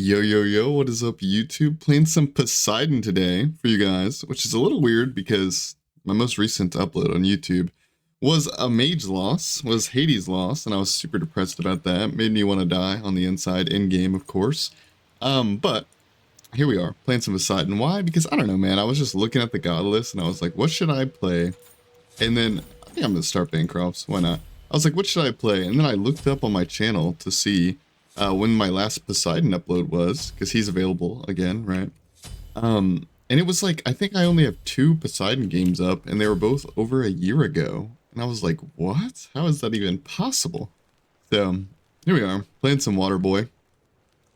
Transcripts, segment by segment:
Yo, yo, yo, what is up, YouTube? Playing some Poseidon today for you guys, which is a little weird because my most recent upload on YouTube was a mage loss, was Hades loss, and I was super depressed about that. Made me want to die on the inside, in-game, of course. But here we are, playing some Poseidon. Why? Because, I don't know, man, I was just looking at the god list, and I was like, what should I play? And then, I think I'm going to start Bancrofts, why not? I was like, what should I play? And then I looked up on my channel to see when my last Poseidon upload was, because he's available again, right? And it was like, I think I only have 2 Poseidon games up, and they were both over a year ago. And I was like, what? How is that even possible? So, here we are, playing some Water Boy.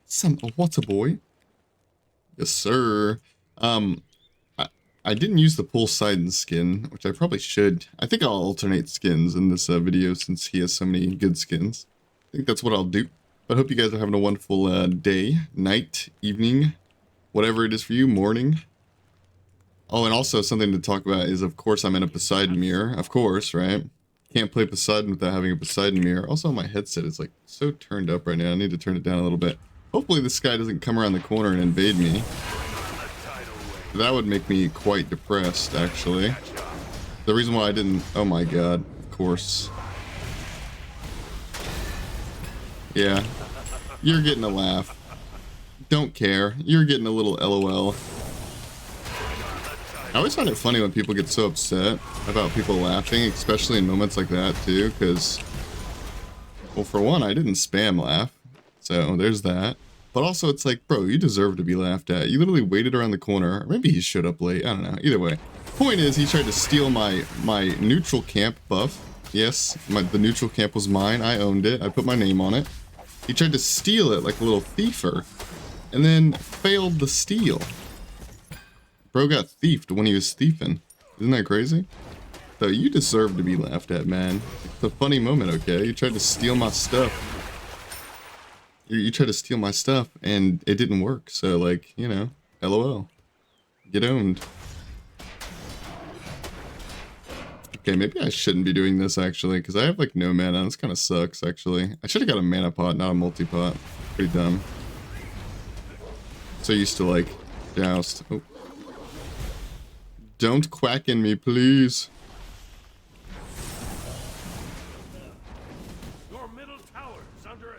Some Water Boy? Yes, sir. I didn't use the Poseidon skin, which I probably should. I think I'll alternate skins in this video since he has so many good skins. I think that's what I'll do. But I hope you guys are having a wonderful day, night, evening, whatever it is for you, morning. Oh, and also something to talk about is, of course, I'm in a Poseidon mirror. Of course, right? Can't play Poseidon without having a Poseidon mirror. Also, my headset is like so turned up right now. I need to turn it down a little bit. Hopefully this guy doesn't come around the corner and invade me. That would make me quite depressed, actually. The reason why I didn't... Oh my god, of course. Yeah, you're getting a laugh. Don't care. You're getting a little LOL. I always find it funny when people get so upset about people laughing, especially in moments like that, too, because... Well, for one, I didn't spam laugh, so there's that. But also, it's like, bro, you deserve to be laughed at. You literally waited around the corner. Maybe he showed up late. I don't know. Either way. Point is, he tried to steal my neutral camp buff. Yes, the neutral camp was mine. I owned it. I put my name on it. He tried to steal it like a little thiefer. And then failed the steal. Bro got thiefed when he was thieving. Isn't that crazy? So you deserve to be laughed at, man. It's a funny moment, okay? You tried to steal my stuff. You tried to steal my stuff, and it didn't work. So, like, you know, LOL. Get owned. Okay, maybe I shouldn't be doing this, actually, because I have, like, no mana. This kind of sucks, actually. I should have got a mana pot, not a multi-pot. Pretty dumb. So used to, like, joust. Oh. Don't quack in me, please.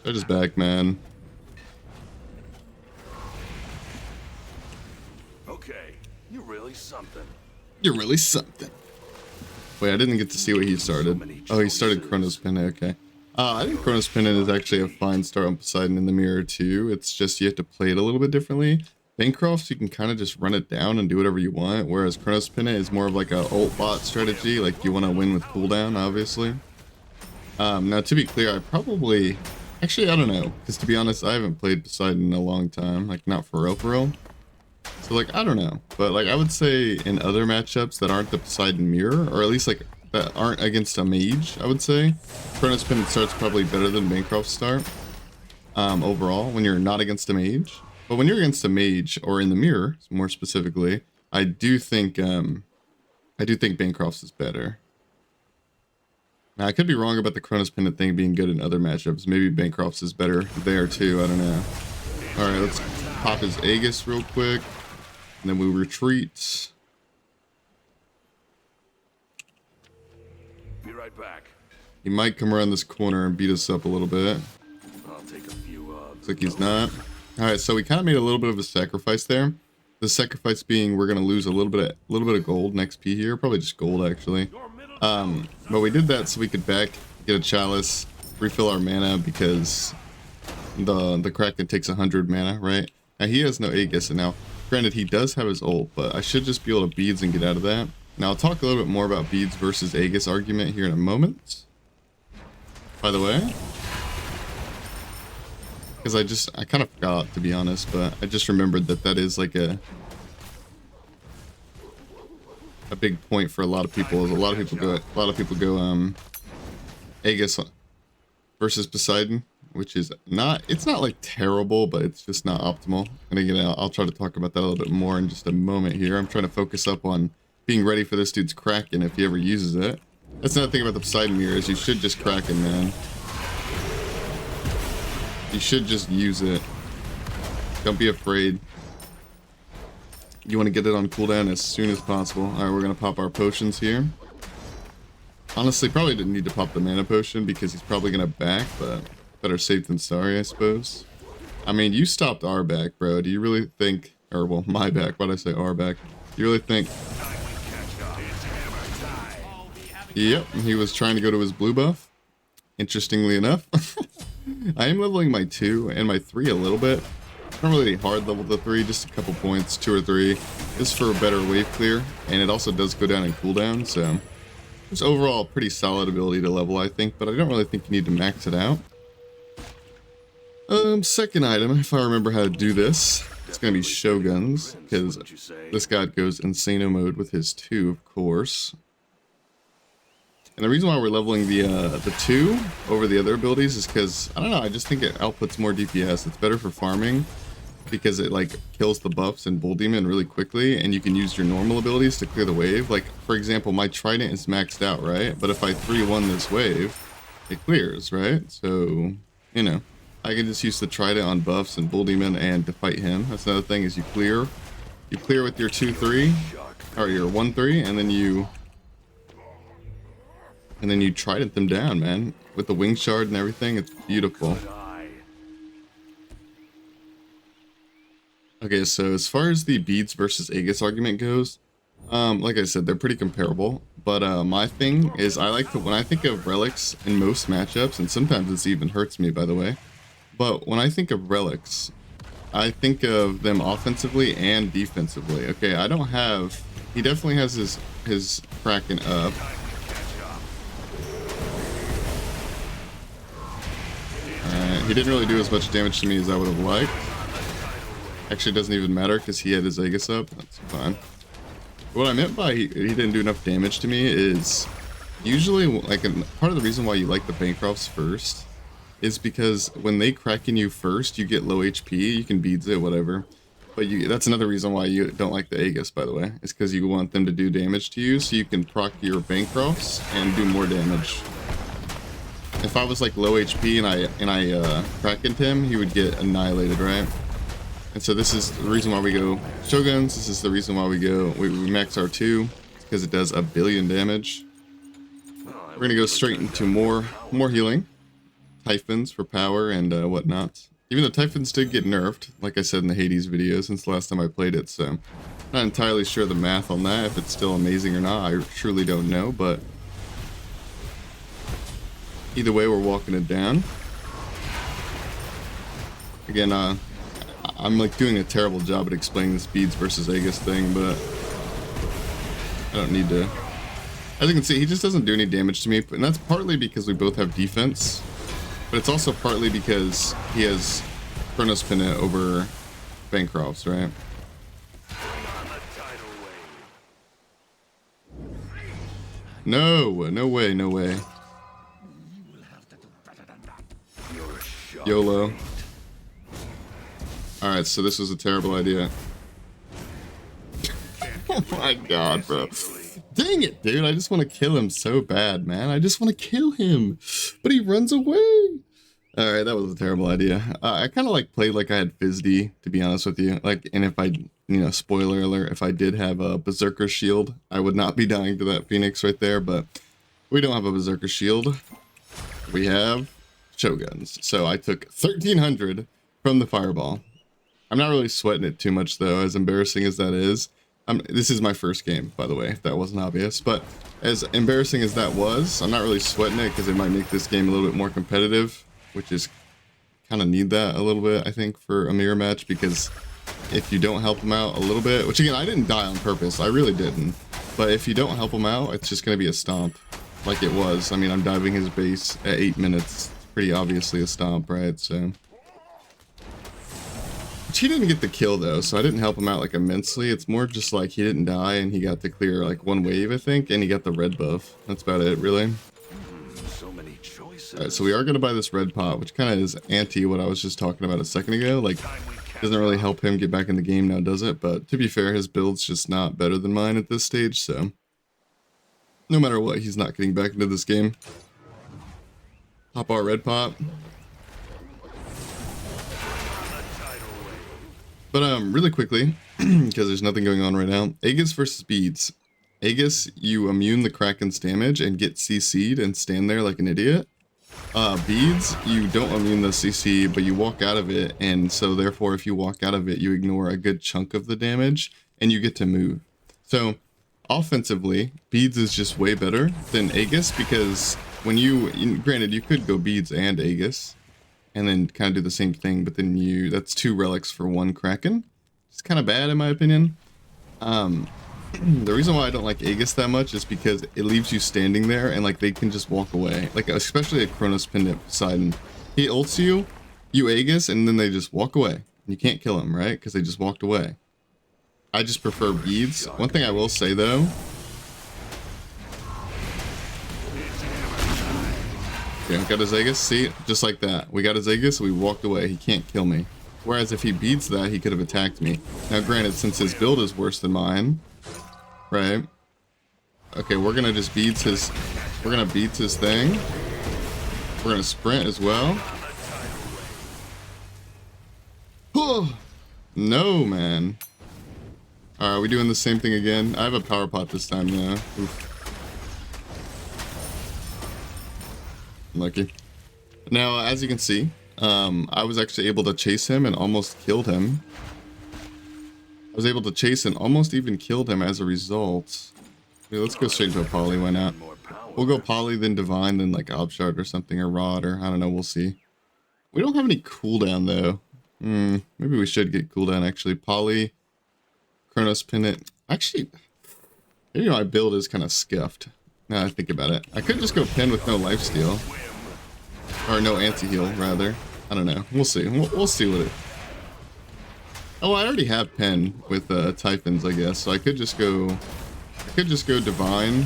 I just back, man. Okay, you're really something. You're really something. Wait, I didn't get to see what he started. Oh, he started Chronos Pendant, okay. I think Chronos Pendant is actually a fine start on Poseidon in the mirror, too. It's just you have to play it a little bit differently. Bancrofts, you can kind of just run it down and do whatever you want, whereas Chronos Pendant is more of like a ult bot strategy, like you want to win with cooldown, obviously. Now, to be clear, I probably... Actually, I don't know, because to be honest, I haven't played Poseidon in a long time, like, not for real. So, like, I don't know, but, like, I would say in other matchups that aren't the Poseidon mirror, or at least, like, that aren't against a mage, I would say, Chronos Pendant start's probably better than Bancroft's start, overall, when you're not against a mage. But when you're against a mage, or in the mirror, more specifically, I do think Bancroft's is better. Now, I could be wrong about the Chronos Pendant thing being good in other matchups. Maybe Bancrofts is better there, too. I don't know. Alright, let's pop his Aegis real quick. And then we retreat. Be right back. He might come around this corner and beat us up a little bit. I'll take a few, Looks like he's not. Alright, so we kind of made a little bit of a sacrifice there. The sacrifice being we're going to lose a little bit of gold in XP here. Probably just gold, actually. But we did that so we could back, get a chalice, refill our mana, because the Kraken takes 100 mana, right? Now he has no Aegis, and now, granted, he does have his ult, but I should just be able to beads and get out of that. Now I'll talk a little bit more about beads versus Aegis argument here in a moment. By the way, because I kind of forgot, to be honest, but I just remembered that is like a big point for a lot of people. A lot of people go Aegis versus Poseidon, which is not, it's not like terrible, but it's just not optimal. And again, I'll try to talk about that a little bit more in just a moment here. I'm trying to focus up on being ready for this dude's Kraken if he ever uses it. That's another thing about the Poseidon mirror is you should just Kraken, man. You should just use it. Don't be afraid. You want to get it on cooldown as soon as possible. Alright, we're going to pop our potions here. Honestly, probably didn't need to pop the mana potion because he's probably going to back, but better safe than sorry, I suppose. I mean, you stopped our back, bro. Do you really think... Or, well, my back. Why'd I say our back? Do you really think... Yep, he was trying to go to his blue buff. Interestingly enough. I am leveling my 2 and my 3 a little bit. Not really hard level the 3, just a couple points, 2 or 3. Just for a better wave clear. And it also does go down in cooldown, so... It's overall a pretty solid ability to level, I think, but I don't really think you need to max it out. Second item, if I remember how to do this, it's gonna be Shoguns, because this guy goes Insano mode with his 2, of course. And the reason why we're leveling the 2 over the other abilities is because, I don't know, I just think it outputs more DPS. It's better for farming, because it, like, kills the buffs and Bull Demon really quickly, and you can use your normal abilities to clear the wave. Like, for example, my Trident is maxed out, right? But if I 3-1 this wave, it clears, right? So, you know, I can just use the Trident on buffs and Bull Demon and to fight him. That's another thing, is you clear with your 2-3, or your 1-3, and then you Trident them down, man. With the Wing Shard and everything, it's beautiful. Okay, so as far as the beads versus Aegis argument goes, like I said, they're pretty comparable. But my thing is, I like to, when I think of relics in most matchups, and sometimes this even hurts me, by the way. But when I think of relics, I think of them offensively and defensively. Okay, I don't have, he definitely has his Kraken up. Alright, he didn't really do as much damage to me as I would have liked. Actually, it doesn't even matter because he had his Aegis up. That's fine. What I meant by he didn't do enough damage to me is usually, like, part of the reason why you like the Bancrofts first is because when they Kraken you first, you get low HP, you can beads it, whatever. But that's another reason why you don't like the Aegis, by the way. It's because you want them to do damage to you so you can proc your Bancrofts and do more damage. If I was like low HP and I Krakened him, he would get annihilated, right? And so this is the reason why we go Shoguns. This is the reason why we max our 2, because it does 1 billion damage. We're gonna go straight into more healing, Typhons for power and whatnot. Even though Typhons did get nerfed, like I said in the Hades video, since the last time I played it, so I'm not entirely sure the math on that, if it's still amazing or not. I truly don't know, but either way, we're walking it down. Again, I'm like doing a terrible job at explaining this beads versus Aegis thing, but I don't need to. As you can see, he just doesn't do any damage to me, and that's partly because we both have defense, but it's also partly because he has Chronos Pinnet over Bancrofts, right? No way, no way. YOLO. Alright, so this was a terrible idea. Oh my god, bro. Dang it, dude. I just want to kill him so bad, man. I just want to kill him. But he runs away. Alright, that was a terrible idea. I kind of like played like I had FizzD, to be honest with you. Like, and if I, you know, spoiler alert, if I did have a Berserker Shield, I would not be dying to that Phoenix right there, but we don't have a Berserker Shield. We have Shoguns. So I took 1,300 from the Fireball. I'm not really sweating it too much, though, as embarrassing as that is. This is my first game, by the way, if that wasn't obvious. But as embarrassing as that was, I'm not really sweating it because it might make this game a little bit more competitive, which is kind of need that a little bit, I think, for a mirror match. Because if you don't help him out a little bit, which again, I didn't die on purpose. I really didn't. But if you don't help him out, it's just going to be a stomp like it was. I mean, I'm diving his base at 8 minutes. It's pretty obviously a stomp, right? So... He didn't get the kill though, so I didn't help him out like immensely. It's more just like he didn't die and he got to clear like 1 wave, I think, and he got the red buff. That's about it, really. So many choices. Alright, so we are going to buy this red pot, which kind of is anti what I was just talking about a second ago. Like, doesn't really help him get back in the game now, does it? But to be fair, his build's just not better than mine at this stage, so no matter what, he's not getting back into this game. Pop our red pot. But really quickly, because there's nothing going on right now, Aegis versus Beads. Aegis, you immune the Kraken's damage and get CC'd and stand there like an idiot. Beads, you don't immune the CC, but you walk out of it, and so therefore if you walk out of it, you ignore a good chunk of the damage, and you get to move. So, offensively, Beads is just way better than Aegis, because when granted, you could go Beads and Aegis, and then kind of do the same thing, but then that's 2 relics for 1 Kraken. It's kind of bad in my opinion. The reason why I don't like Aegis that much is because it leaves you standing there and like they can just walk away. Like especially a Kronos Pendant Poseidon. He ults you, you Aegis, and then they just walk away. You can't kill him, right? Because they just walked away. I just prefer Beads. One thing I will say though. Okay, got his Aegis. See? Just like that. We got his Aegis, we walked away. He can't kill me. Whereas if he beats that, he could have attacked me. Now granted, since his build is worse than mine, right? Okay, we're gonna just beat his thing. We're gonna sprint as well. Oh, no, man. Alright, are we doing the same thing again? I have a power pot this time now. Oof. Lucky. Now, as you can see, I was actually able to chase him and almost killed him. I was able to chase and almost even killed him as a result. Okay, let's go straight to a poly, why not? We'll go poly, then divine, then like Obshard or something, or rod, or I don't know, we'll see. We don't have any cooldown though. Maybe we should get cooldown actually. Poly, Kronos Pendant. Actually, maybe my build is kind of scuffed. Now I think about it. I could just go Pen with no lifesteal. Or no anti-heal, rather. I don't know. We'll see. We'll see what it... Oh, I already have Pen with Typhons, I guess. So I could just go... Divine.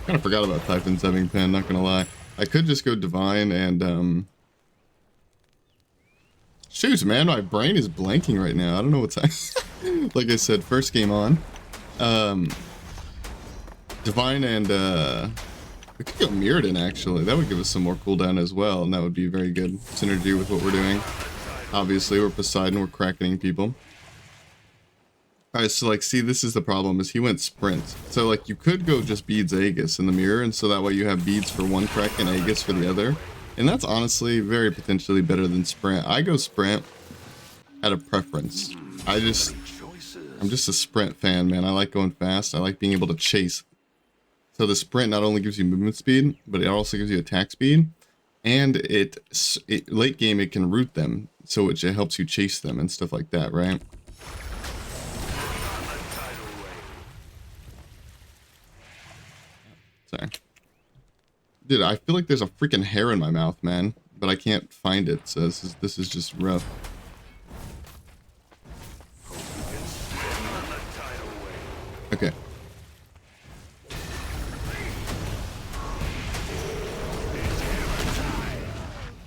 Kind of forgot about Typhons having Pen, not gonna lie. I could just go Divine and... Shoot, man, my brain is blanking right now. I don't know what's... Like I said, first game on. Divine and... We could go Mirrodin, actually. That would give us some more cooldown as well, and that would be very good synergy with what we're doing. Obviously, we're Poseidon, we're Krakening people. Alright, so, like, see, this is the problem, is he went Sprint. So, like, you could go just Beads Aegis in the mirror, and so that way you have Beads for 1 Kraken, Aegis for the other. And that's honestly very potentially better than Sprint. I go Sprint at a preference. I'm just a Sprint fan, man. I like going fast. I like being able to chase. So the sprint not only gives you movement speed, but it also gives you attack speed, and it late game it can root them, so it helps you chase them and stuff like that, right? Sorry, dude. I feel like there's a freaking hair in my mouth, man, but I can't find it. So this is just rough. Okay.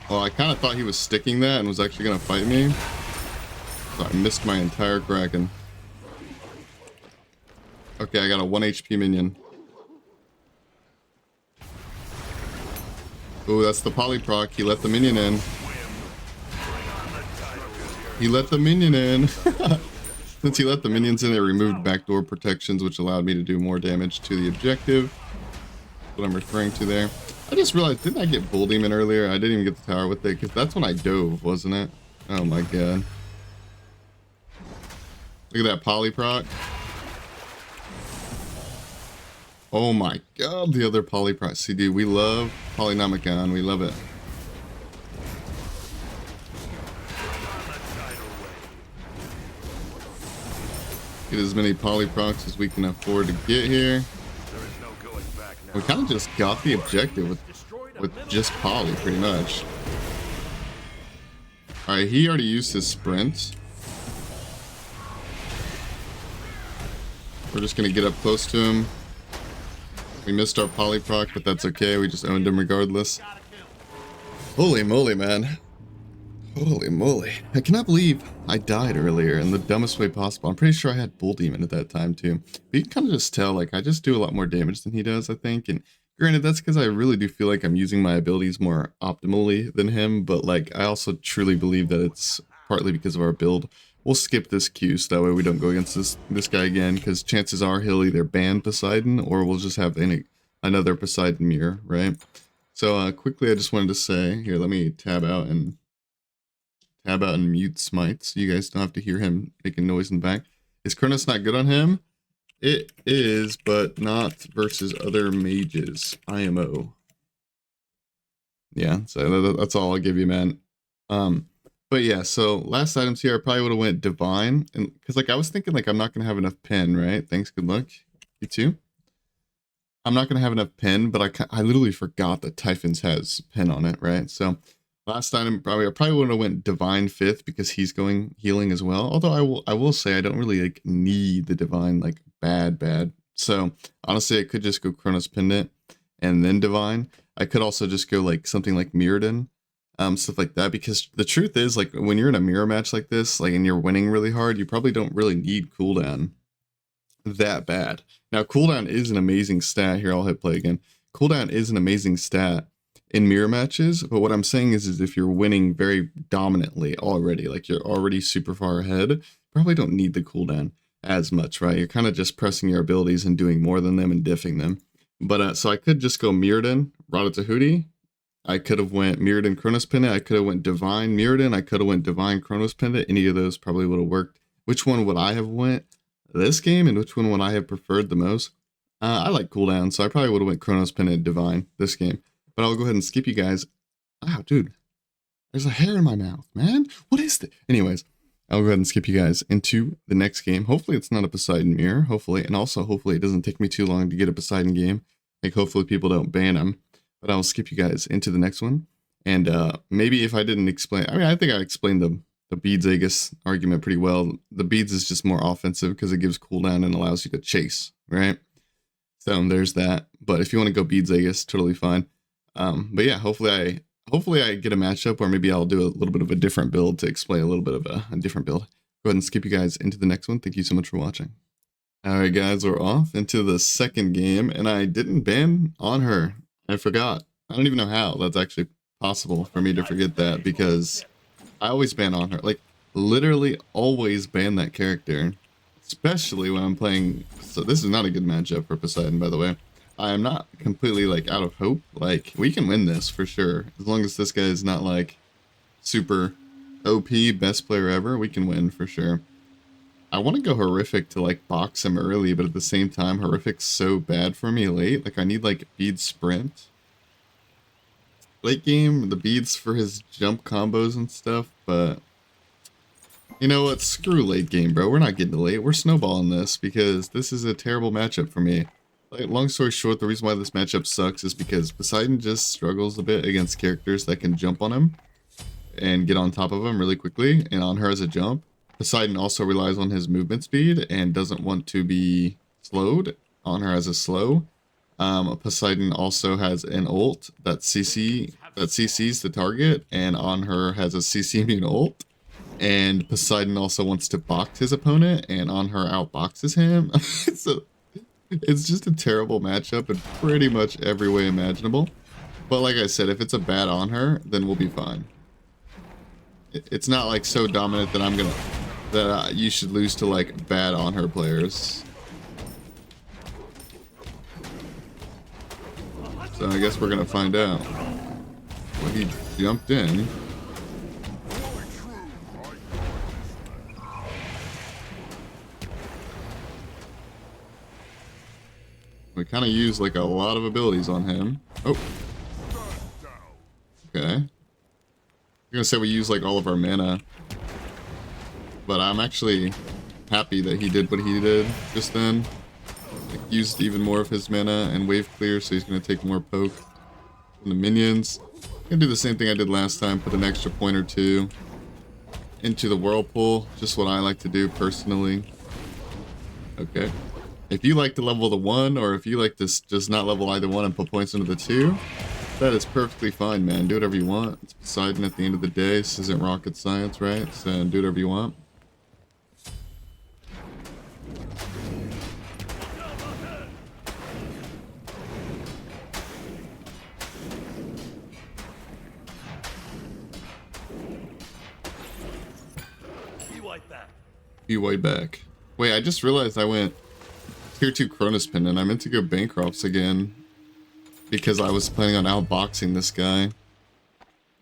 Well, I kind of thought he was sticking that and was actually going to fight me. So I missed my entire Kraken. Okay, I got a 1 HP minion. Ooh, that's the polyproc. He let the minion in. He let the minion in. Since he let the minions in, it removed backdoor protections, which allowed me to do more damage to the objective. That's what I'm referring to there. I just realized, didn't I get Bull Demon earlier? I didn't even get the tower with it, because that's when I dove, wasn't it? Oh my god. Look at that polyproc. Oh my god, the other polyproc. See, dude, we love Polynomicon. We love it. Get as many polyprocs as we can afford to get here. We kind of just got the objective with just poly, pretty much. Alright, he already used his sprint. We're just going to get up close to him. We missed our polyproc, but that's okay. We just owned him regardless. Holy moly, man. Holy moly. I cannot believe I died earlier in the dumbest way possible. I'm pretty sure I had Bull Demon at that time too. But you can kind of just tell, like, I just do a lot more damage than he does, I think. And granted, that's because I really do feel like I'm using my abilities more optimally than him. But, like, I also truly believe that it's partly because of our build. we'll skip this queue so that way we don't go against this guy again, because chances are he'll either ban Poseidon or we'll just have another Poseidon mirror, right? So quickly, I just wanted to say, here, let me tab out and mute Smite so you guys don't have to hear him making noise in the back. Is Kronos not good on him? It is, but not versus other mages. IMO. Yeah, so that's all I'll give you, man. But yeah, so last items here, I probably would have went Divine, and because like I was thinking like I'm not gonna have enough pen, right? Thanks, good luck. You too. I'm not gonna have enough pen, but I literally forgot that Typhon's has pen on it, right? So last item I probably would have went Divine 5th because he's going healing as well. Although I will say I don't really like need the Divine like bad. So honestly, I could just go Chronos Pendant and then Divine. I could also just go like something like Mirrodin, stuff like that, because the truth is like when you're in a mirror match like this, like and you're winning really hard, you probably don't really need cooldown that bad. Now cooldown is an amazing stat. Here, I'll hit play again. Cooldown is an amazing stat in mirror matches, but what I'm saying is if you're winning very dominantly already, like you're already super far ahead, you probably don't need the cooldown as much, right? You're kind of just pressing your abilities and doing more than them and diffing them. But so I could just go Mirrodin, Ratatouille. I could have went Mirrodin Chronos Pendant. I could have went Divine Mirrodin. I could have went Divine Chronos Pendant. Any of those probably would have worked. Which one would I have went this game, and which one would I have preferred the most? I like cooldown, so I probably would have went Chronos Pendant Divine this game. But I'll go ahead and skip you guys. Wow, dude, there's a hair in my mouth, man. What is that? Anyways, I'll go ahead and skip you guys into the next game. Hopefully it's not a Poseidon mirror, hopefully. And also, hopefully it doesn't take me too long to get a Poseidon game. Like, hopefully people don't ban him. But I'll skip you guys into the next one. And maybe if I didn't explain, I mean, I think I explained the Beads Aegis argument pretty well. The Beads is just more offensive because it gives cooldown and allows you to chase, right? So there's that. But if you want to go Beads Aegis, totally fine. But yeah, hopefully I get a matchup, or maybe I'll do a little bit of a different build to explain a little bit of a different build. Go ahead and skip you guys into the next one. Thank you so much for watching. Alright guys, we're off into the second game, and I didn't ban Anhur. I forgot. I don't even know how that's actually possible for me to forget that, because I always ban Anhur. Like, literally always ban that character. Especially when I'm playing... So this is not a good matchup for Poseidon, by the way. I am not completely, like, out of hope. Like, we can win this for sure. As long as this guy is not, like, super OP, best player ever, we can win for sure. I want to go Horrific to, like, box him early, but at the same time, Horrific's so bad for me late. Like, I need, like, Bead Sprint. Late game, the Beads for his jump combos and stuff, but... You know what? Screw late game, bro. We're not getting to late. We're snowballing this, because this is a terrible matchup for me. Like, long story short, the reason why this matchup sucks is because Poseidon just struggles a bit against characters that can jump on him and get on top of him really quickly, and Anhur has a jump. Poseidon also relies on his movement speed and doesn't want to be slowed. Anhur has a slow. Poseidon also has an ult that CCs the target, and Anhur has a CC immune ult. And Poseidon also wants to box his opponent, and Anhur outboxes him. So it's just a terrible matchup in pretty much every way imaginable. But like I said, if it's a bad Anhur, then we'll be fine. It's not like so dominant that you should lose to like bad Anhur players. So I guess we're gonna find out. Well, he jumped in. We kind of use like a lot of abilities on him. Oh. Okay. I'm gonna say we use like all of our mana. But I'm actually happy that he did what he did just then. Like, used even more of his mana and wave clear, so he's gonna take more poke from the minions. I'm gonna do the same thing I did last time, put an extra point or two into the whirlpool. Just what I like to do personally. Okay. If you like to level the 1, or if you like to just not level either one and put points into the 2, that is perfectly fine, man. Do whatever you want. It's Poseidon at the end of the day. This isn't rocket science, right? So do whatever you want. like that. Be way back. Wait, I just realized I went tier 2 Cronus Pendant. I meant to go Bancrofts again because I was planning on outboxing this guy.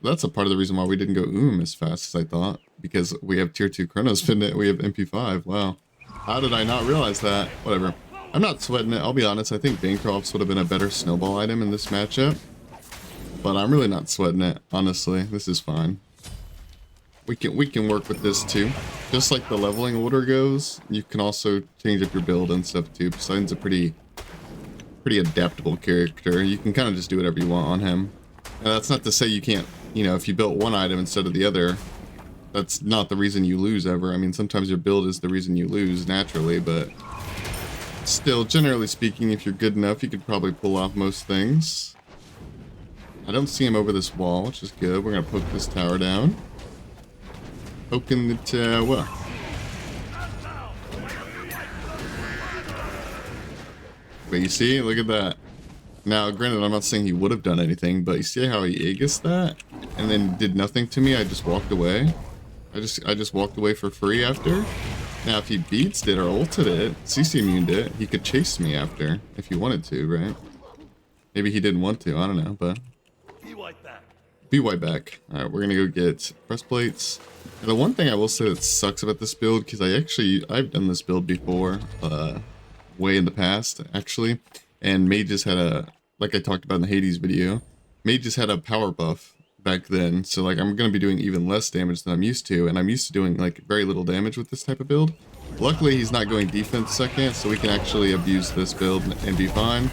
That's a part of the reason why we didn't go as fast as I thought, because we have tier 2 Chronos Pendant, we have MP5. Wow. How did I not realize that? Whatever. I'm not sweating it, I'll be honest. I think Bancrofts would have been a better snowball item in this matchup. But I'm really not sweating it, honestly. This is fine. We can work with this too. Just like the leveling order goes, you can also change up your build and stuff too. Poseidon's a pretty adaptable character. You can kind of just do whatever you want on him. And that's not to say you can't, you know, if you built one item instead of the other, that's not the reason you lose ever. I mean, sometimes your build is the reason you lose naturally, but still, generally speaking, if you're good enough, you could probably pull off most things. I don't see him over this wall, which is good. We're going to poke this tower down. Poking the tower. But you see, look at that. Now, granted, I'm not saying he would have done anything, but you see how he Aegis that? And then did nothing to me, I just walked away. I just walked away for free after. Now, if he beats it or ulted it, CC immuned it, he could chase me after, if he wanted to, right? Maybe he didn't want to, I don't know, but... Be right back. Be right back. Alright, we're gonna go get breastplates. And the one thing I will say that sucks about this build, because I've done this build before, way in the past, actually. And Mages had a, like I talked about in the Hades video, Mages had a power buff back then. So like I'm going to be doing even less damage than I'm used to. And I'm used to doing like very little damage with this type of build. Luckily he's not going defense second, so we can actually abuse this build and be fine.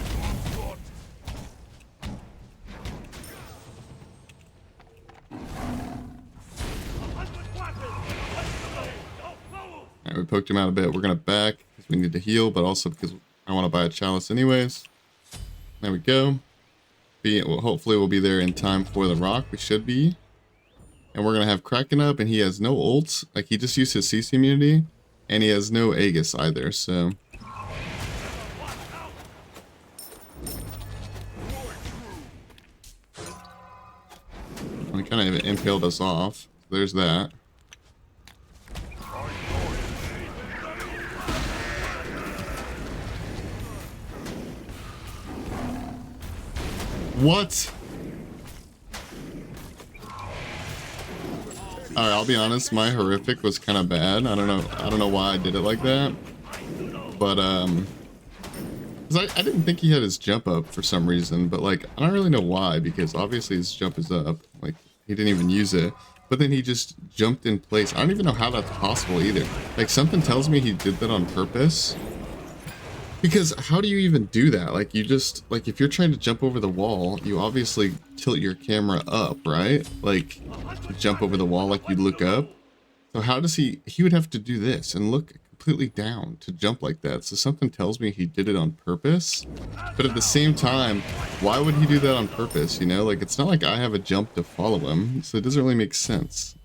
Alright, we poked him out a bit. We're going to back because we need to heal, but also because I want to buy a chalice anyways. There we go. Hopefully we'll be there in time for the rock. We should be. And we're going to have Kraken up, and he has no ults. Like, he just used his CC immunity, and he has no Aegis either, so... Well, he kind of impaled us off. There's that. What? Alright, I'll be honest, my horrific was kind of bad. I don't know why I did it like that. But, 'cause I didn't think he had his jump up for some reason, but like, I don't really know why, because obviously his jump is up. Like, he didn't even use it. But then he just jumped in place. I don't even know how that's possible either. Like, something tells me he did that on purpose. Because how do you even do that? Like, you just, like, if you're trying to jump over the wall, you obviously tilt your camera up, right? Like, jump over the wall like you'd look up. So how does he would have to do this and look completely down to jump like that. So something tells me he did it on purpose. But at the same time, why would he do that on purpose? You know, like, it's not like I have a jump to follow him. So it doesn't really make sense.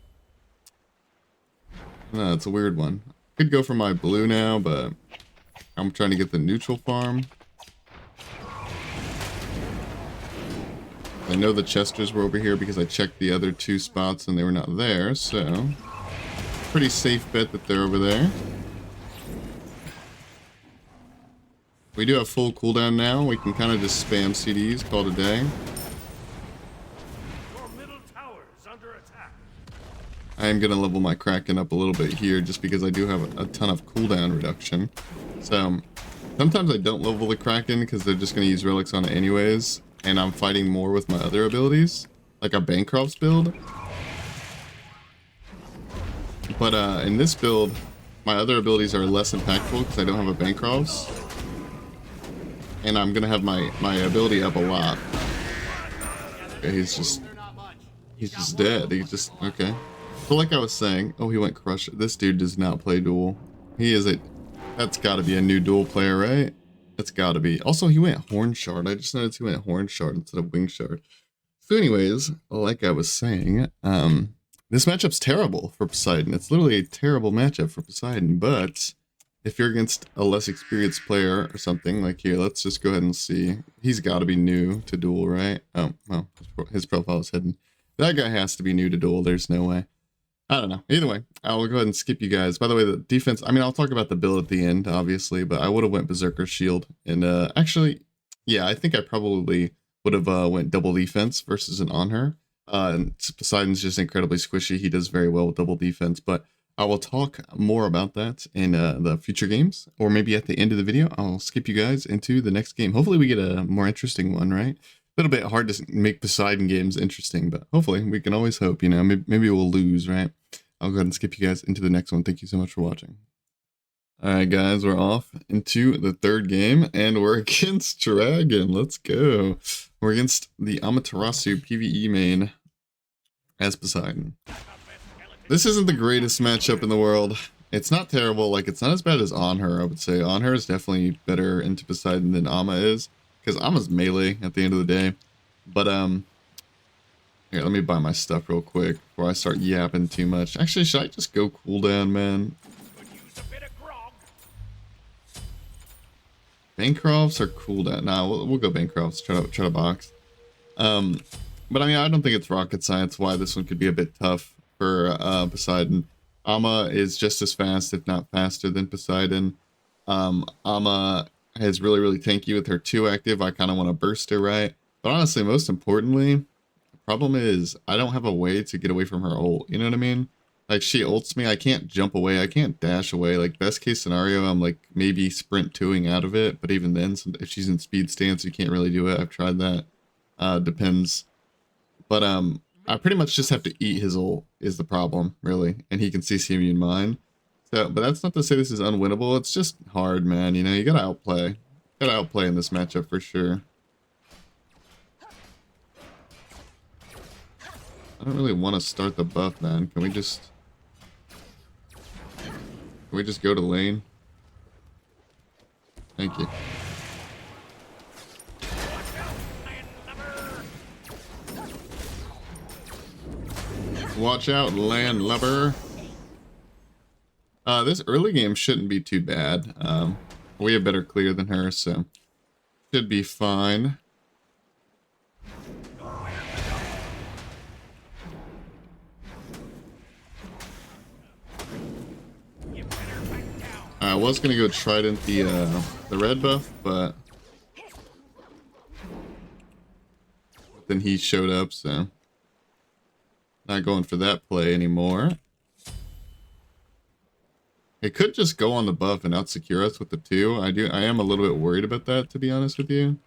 No, it's a weird one. Could go for my blue now, but... I'm trying to get the neutral farm. I know the Chesters were over here because I checked the other two spots and they were not there, so... Pretty safe bet that they're over there. We do have full cooldown now. We can kind of just spam CDs, call it a day. Your middle tower is under attack. I am going to level my Kraken up a little bit here just because I do have a ton of cooldown reduction. So, sometimes I don't level the Kraken because they're just going to use relics on it anyways. And I'm fighting more with my other abilities, like a Bancrofts build. But in this build, my other abilities are less impactful because I don't have a Bancrofts. And I'm going to have my ability up a lot. Okay, he's just dead. He's just, okay. So like I was saying, oh, he went crush. This dude does not play Duel. He is that's gotta be a new Duel player, right? That's gotta be. Also, he went Horn Shard. I just noticed he went Horn Shard instead of Wing Shard. So anyways, like I was saying, this matchup's terrible for Poseidon. It's literally a terrible matchup for Poseidon, but if you're against a less experienced player or something, like here, let's just go ahead and see. He's gotta be new to Duel, right? Oh, well, his profile is hidden. That guy has to be new to Duel, there's no way. I don't know. Either way, I will go ahead and skip you guys. By the way, the defense, I mean, I'll talk about the build at the end, obviously, but I would have went Berserker Shield. And actually, yeah, I think I probably would have went double defense versus an Anhur. And Poseidon's just incredibly squishy. He does very well with double defense, but I will talk more about that in the future games, or maybe at the end of the video. I'll skip you guys into the next game. Hopefully we get a more interesting one, right? A little bit hard to make Poseidon games interesting, but hopefully we can always hope, you know, maybe we'll lose, right? I'll go ahead and skip you guys into the next one. Thank you so much for watching. All right, guys, we're off into the third game, and we're against Dragun. Let's go. We're against the Amaterasu PvE main as Poseidon. This isn't the greatest matchup in the world. It's not terrible. Like, it's not as bad as Anhur, I would say. Anhur is definitely better into Poseidon than Ama is, because Ama's melee at the end of the day. But, here, let me buy my stuff real quick before I start yapping too much. Actually, should I just go cooldown, man? Bancrofts or cooldown? Nah, we'll go Bancrofts. Try to box. But I mean, I don't think it's rocket science why this one could be a bit tough for Poseidon. Ama is just as fast, if not faster, than Poseidon. Ama is really tanky with her 2 active. I kind of want to burst her, right? But honestly, most importantly, problem is I don't have a way to get away from her ult. You know what I mean? Like, she ults me, I can't jump away, I can't dash away. Like, best case scenario, I'm like maybe sprint 2ing out of it, but even then, if she's in speed stance, you can't really do it. I've tried that. Depends. But I pretty much just have to eat his ult is the problem, really, and he can CC me in mine. So, but that's not to say this is unwinnable. It's just hard, man. You know, you gotta outplay. You gotta outplay in this matchup for sure. I don't really want to start the buff, man. Can we just go to lane? Thank you. Watch out, landlubber. This early game shouldn't be too bad. We have better clear than her, so should be fine. I was gonna go Trident the red buff, but then he showed up, so not going for that play anymore. It could just go on the buff and out secure us with the 2. I am a little bit worried about that, to be honest with you.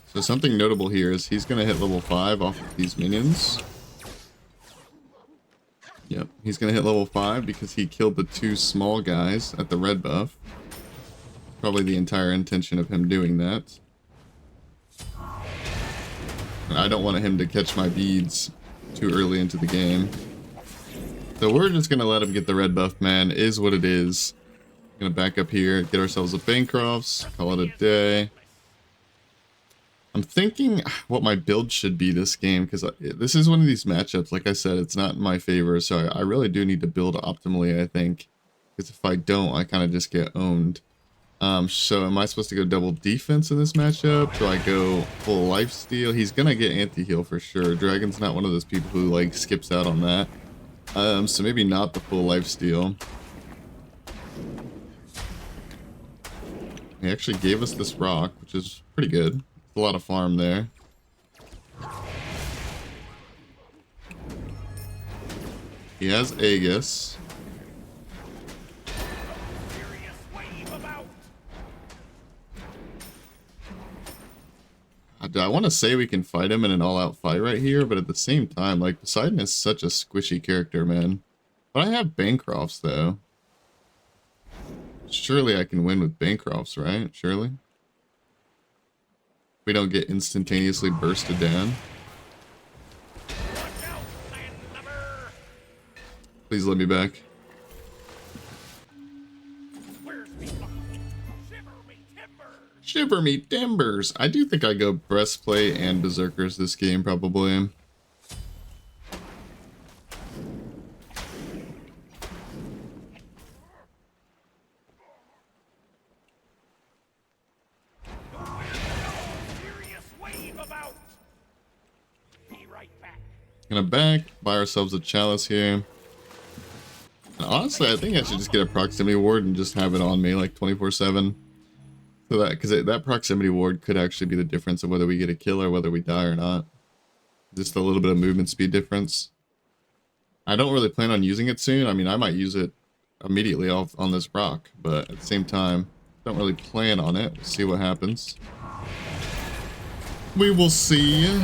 So something notable here is he's going to hit level 5 off of these minions. Yep, he's going to hit level 5 because he killed the 2 small guys at the red buff. Probably the entire intention of him doing that. And I don't want him to catch my beads too early into the game. So we're just going to let him get the red buff, man. Is what it is. Going to back up here, get ourselves a Bancrofts, call it a day. I'm thinking what my build should be this game, because this is one of these matchups, like I said, it's not in my favor, so I really do need to build optimally, I think. Because if I don't, I kind of just get owned. So am I supposed to go double defense in this matchup? Do I go full lifesteal? He's going to get anti-heal for sure. Dragun's not one of those people who, like, skips out on that. So maybe not the full lifesteal. He actually gave us this rock, which is pretty good. A lot of farm there. He has Aegis. I want to say we can fight him in an all-out fight right here, but at the same time, like, Poseidon is such a squishy character, man. But I have Bancrofts, though. Surely I can win with Bancrofts, right? Surely? We don't get instantaneously bursted down. Please let me back. Shiver me timbers. I do think I go breastplate and berserkers this game, probably. about. Be right back. Gonna back, buy ourselves a chalice here. And honestly, I think I should just get a proximity ward and just have it on me like 24/7. So that, because that proximity ward could actually be the difference of whether we get a kill or whether we die or not. Just a little bit of movement speed difference. I don't really plan on using it soon. I mean, I might use it immediately off on this rock, but at the same time, don't really plan on it. We'll see what happens. We will see.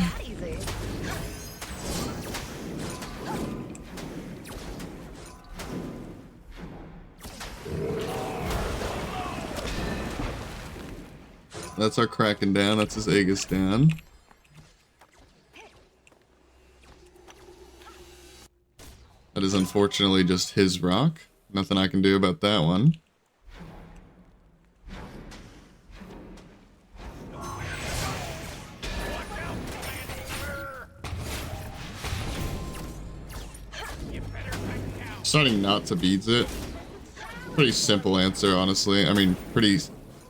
That's our Kraken down. That's his Aegis down. That is unfortunately just his rock. Nothing I can do about that one. Starting not to beads it. Pretty simple answer, honestly. I mean, pretty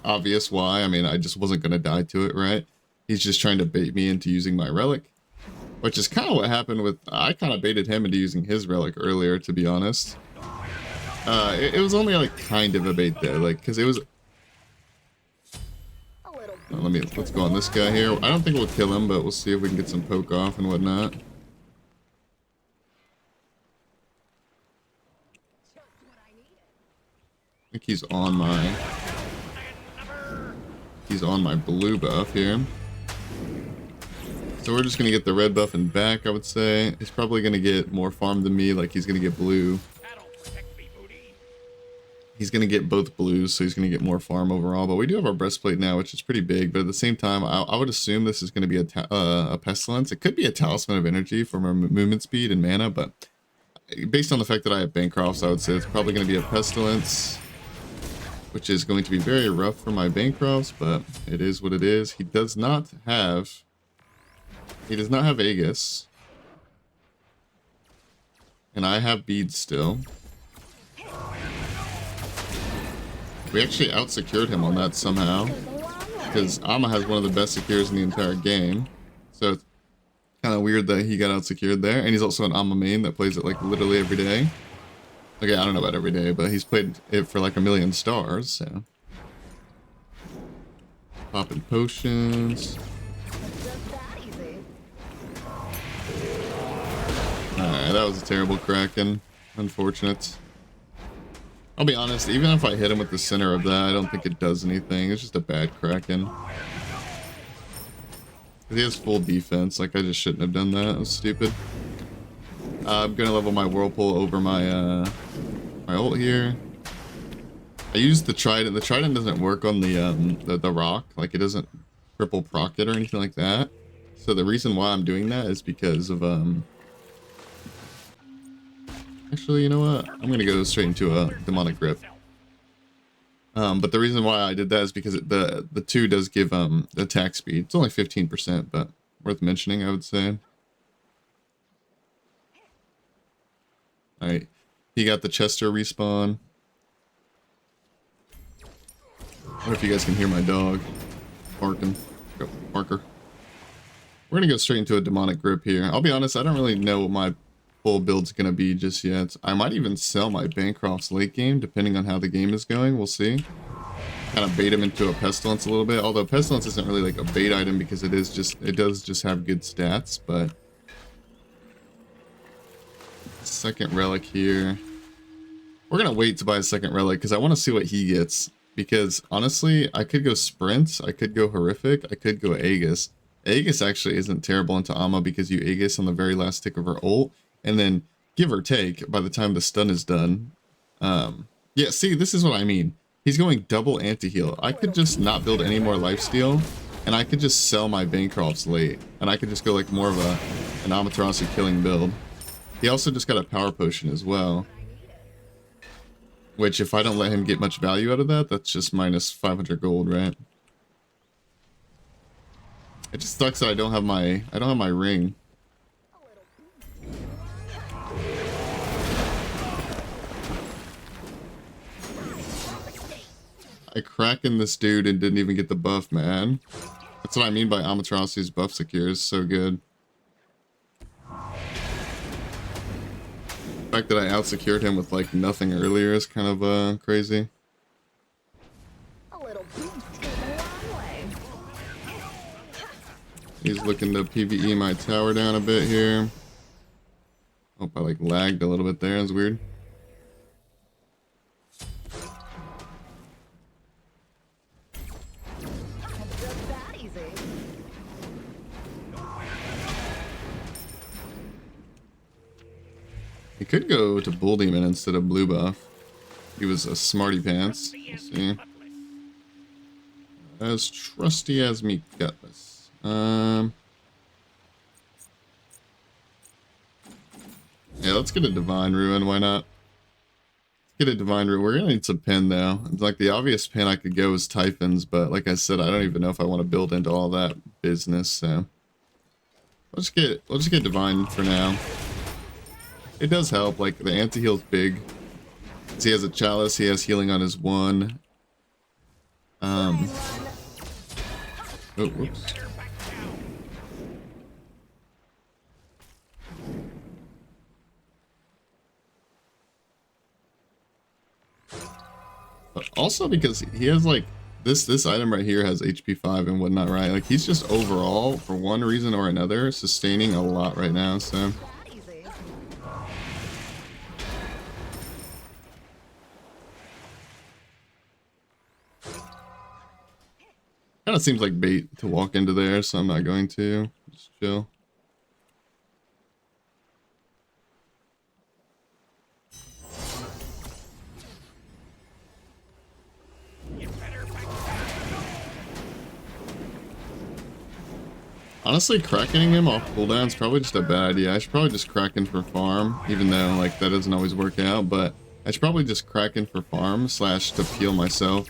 obvious why. I mean, I just wasn't going to die to it, right? He's just trying to bait me into using my relic. Which is kind of what happened with... I kind of baited him into using his relic earlier, to be honest. It was only like kind of a bait though, like, because it was... let's go on this guy here. I don't think we'll kill him, but we'll see if we can get some poke off and whatnot. I think he's on my blue buff here. So we're just gonna get the red buff and back, I would say. He's probably gonna get more farm than me, like he's gonna get blue. He's gonna get both blues, so he's gonna get more farm overall. But we do have our breastplate now, which is pretty big. But at the same time, I would assume this is gonna be a pestilence. It could be a talisman of energy from our movement speed and mana, but based on the fact that I have Bancrofts, I would say it's probably gonna be a pestilence, which is going to be very rough for my Bancrofts, but it is what it is. He does not have Aegis. And I have beads still. We actually out-secured him on that somehow. Because Ama has one of the best secures in the entire game. So it's kind of weird that he got out-secured there. And he's also an Ama main that plays it like literally every day. Okay, I don't know about every day, but he's played it for like 1,000,000 stars, so. Popping potions. Alright, that was a terrible Kraken. Unfortunate. I'll be honest, even if I hit him with the center of that, I don't think it does anything. It's just a bad Kraken. He has full defense, like I just shouldn't have done that. That was stupid. I'm gonna level my Whirlpool over my my ult here. I used the Trident. The Trident doesn't work on the rock. Like it doesn't triple proc it or anything like that. So the reason why I'm doing that is because of actually, you know what? I'm gonna go straight into a demonic grip. But the reason why I did that is because the 2 does give attack speed. It's only 15%, but worth mentioning, I would say. Alright, he got the Chester respawn. I don't know if you guys can hear my dog barking. Go, Parker. We're gonna go straight into a demonic grip here. I'll be honest, I don't really know what my full build's gonna be just yet. I might even sell my Bancrofts late game, depending on how the game is going. We'll see. Kind of bait him into a Pestilence a little bit, although Pestilence isn't really like a bait item because it does just have good stats, but second relic here. We're gonna wait to buy a second relic because I want to see what he gets. Because honestly, I could go Sprint, I could go Horrific, I could go Aegis. Aegis actually isn't terrible into Ama because you Aegis on the very last tick of her ult, and then give or take by the time the stun is done. Yeah, see, this is what I mean. He's going double anti-heal. I could just not build any more lifesteal, and I could just sell my Bancrofts late, and I could just go like more of an Amaterasu killing build. He also just got a power potion as well. Which, if I don't let him get much value out of that, that's just minus 500 gold, right? It just sucks that I don't have my ring. I Kraken this dude and didn't even get the buff, man. That's what I mean by Amaterasu's buff secure is so good. The fact that I out-secured him with like nothing earlier is kind of crazy. A little boost goes a long way. He's looking to PvE my tower down a bit here. Hope I like lagged a little bit there. That's weird. It's just that easy. He could go to Bull Demon instead of blue buff. He was a smarty pants. Let's see. As trusty as me gutless. Yeah, let's get a Divine Ruin, why not? Let's get a Divine Ruin. We're gonna need some pin though. It's like the obvious pin I could go is Typhons, but like I said, I don't even know if I want to build into all that business, so we'll just get Divine for now. It does help, like the anti-heal's big. He has a chalice, he has healing on his one. Oh, whoops. But also because he has like this item right here has HP 5 and whatnot, right? Like he's just overall, for one reason or another, sustaining a lot right now, so. Kind of seems like bait to walk into there, so I'm not going to. Just chill. Honestly, cracking him off cooldown is probably just a bad idea. I should probably just crack in for farm, even though like that doesn't always work out, but I should probably just crack in for farm / to heal myself.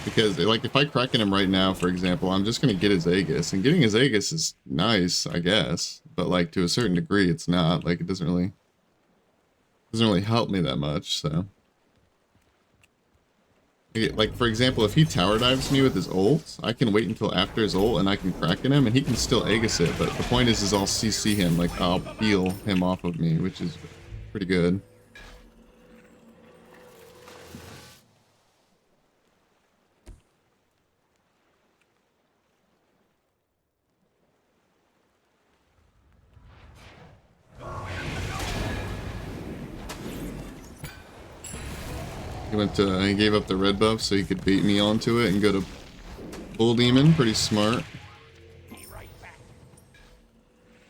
Because like if I crack in him right now, for example, I'm just gonna get his Aegis, and getting his Aegis is nice, I guess, but like to a certain degree it's not. Like it doesn't really help me that much, so. Like, for example, if he tower dives me with his ult, I can wait until after his ult and I can crack in him and he can still Aegis it, but the point is I'll CC him, like I'll peel him off of me, which is pretty good. He gave up the red buff so he could bait me onto it and go to Bull Demon. Pretty smart.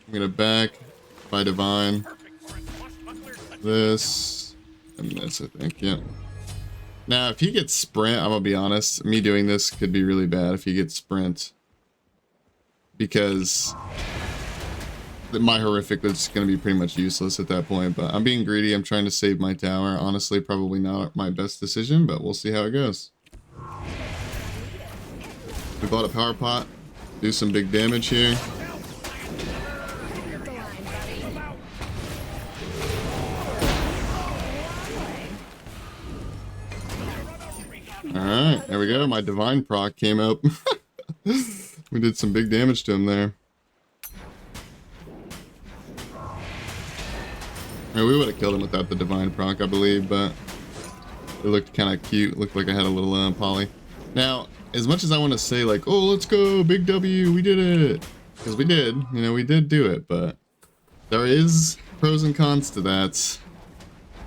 I'm gonna back by Divine. This and this, I think. Yeah. Now, if he gets Sprint, I'm gonna be honest. Me doing this could be really bad if he gets Sprint, because my horrific is going to be pretty much useless at that point. But I'm being greedy. I'm trying to save my tower. Honestly, probably not my best decision, but we'll see how it goes. We bought a power pot. Do some big damage here. Alright, there we go. My Divine proc came up. We did some big damage to him there. I mean, we would have killed him without the Divine proc, I believe, but it looked kind of cute. It looked like I had a little poly. Now, as much as I want to say like, oh, let's go, big W, we did it. Because we did, you know, we did do it, but there is pros and cons to that.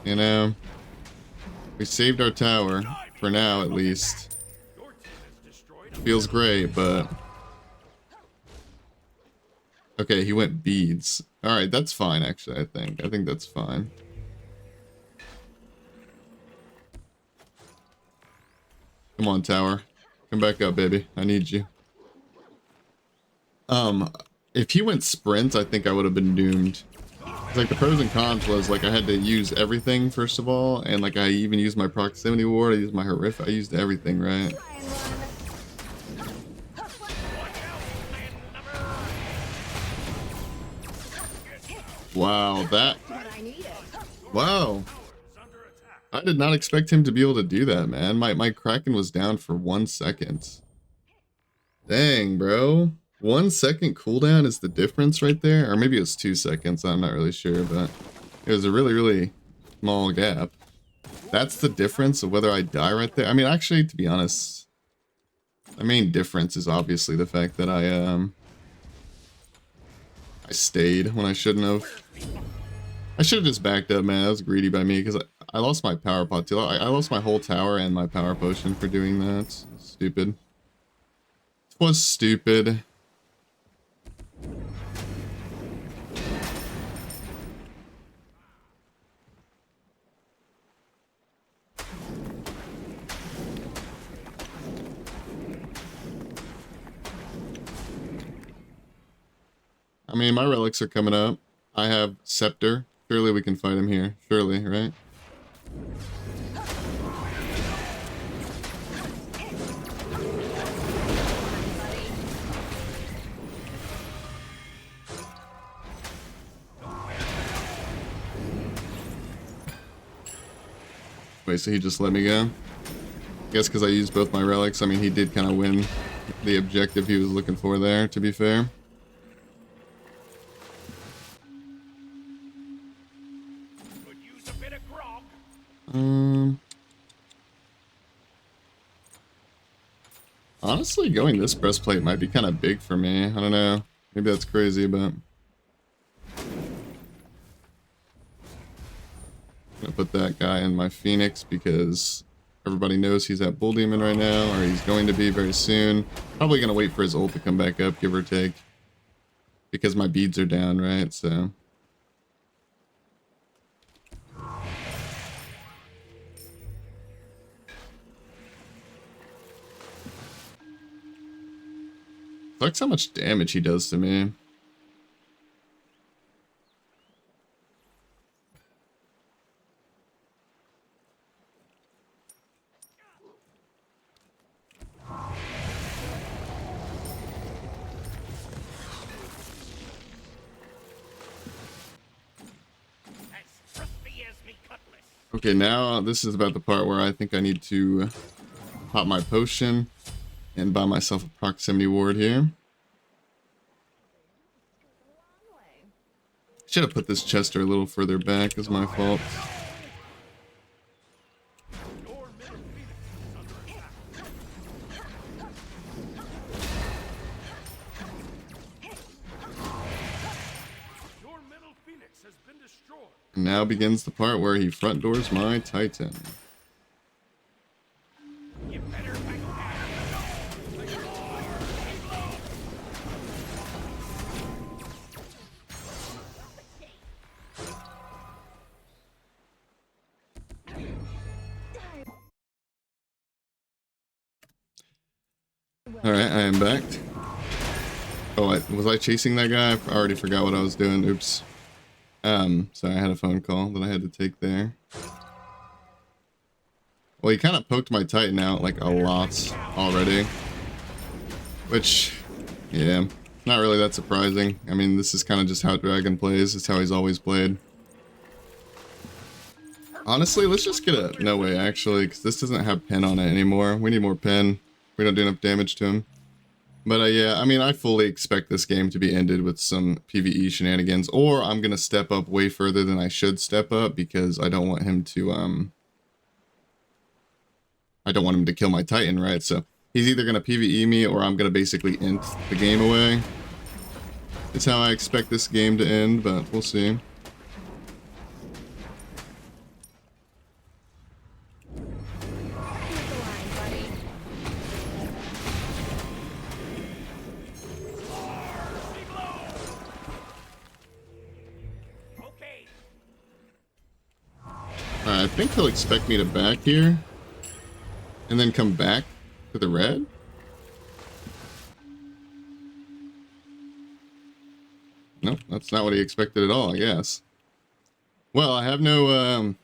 You know, we saved our tower, for now at least. Feels great, but... Okay, he went beads. Alright, that's fine, actually, I think. I think that's fine. Come on, tower. Come back up, baby. I need you. If he went sprint, I think I would have been doomed. It's like the pros and cons was, like, I had to use everything, first of all, and, like, I even used my proximity ward, I used my horrific, I used everything, right? Wow, that... Wow. I did not expect him to be able to do that, man. My Kraken was down for 1 second. Dang, bro. 1 second cooldown is the difference right there. Or maybe it was 2 seconds. I'm not really sure, but it was a really, really small gap. That's the difference of whether I die right there. I mean, actually, to be honest, the main difference is obviously the fact that I stayed when I shouldn't have. I should have just backed up, man. That was greedy by me because I lost my power pot too. I lost my whole tower and my power potion for doing that. Stupid. It was stupid. I mean, my relics are coming up. I have Scepter. Surely we can fight him here. Surely, right? Wait, so he just let me go? I guess because I used both my relics. I mean, he did kind of win the objective he was looking for there, to be fair. Honestly, going this breastplate might be kind of big for me. I don't know. Maybe that's crazy, but I'm gonna put that guy in my Phoenix because everybody knows he's at Bull Demon right now, or he's going to be very soon. Probably gonna wait for his ult to come back up, give or take, because my beads are down, right? So. Sucks how much damage he does to me. Okay, now this is about the part where I think I need to pop my potion and buy myself a proximity ward here. Should have put this Chester a little further back, is my fault. And now begins the part where he front doors my Titan. Alright, I am back. Oh, was I chasing that guy? I already forgot what I was doing. Oops. Sorry, I had a phone call that I had to take there. Well, he kind of poked my Titan out, like, a lot already. Which, yeah, not really that surprising. I mean, this is kind of just how Dragun plays. It's how he's always played. Honestly, let's just get a... No way, actually, because this doesn't have pen on it anymore. We need more pen. We don't do enough damage to him. But yeah, I mean, I fully expect this game to be ended with some PvE shenanigans, or I'm gonna step up way further than I should step up because I don't want him to I don't want him to kill my Titan, right? So he's either gonna PvE me or I'm gonna basically end the game away. It's how I expect this game to end, but we'll see. I think he'll expect me to back here and then come back to the red. Nope, that's not what he expected at all, I guess. Well, I have no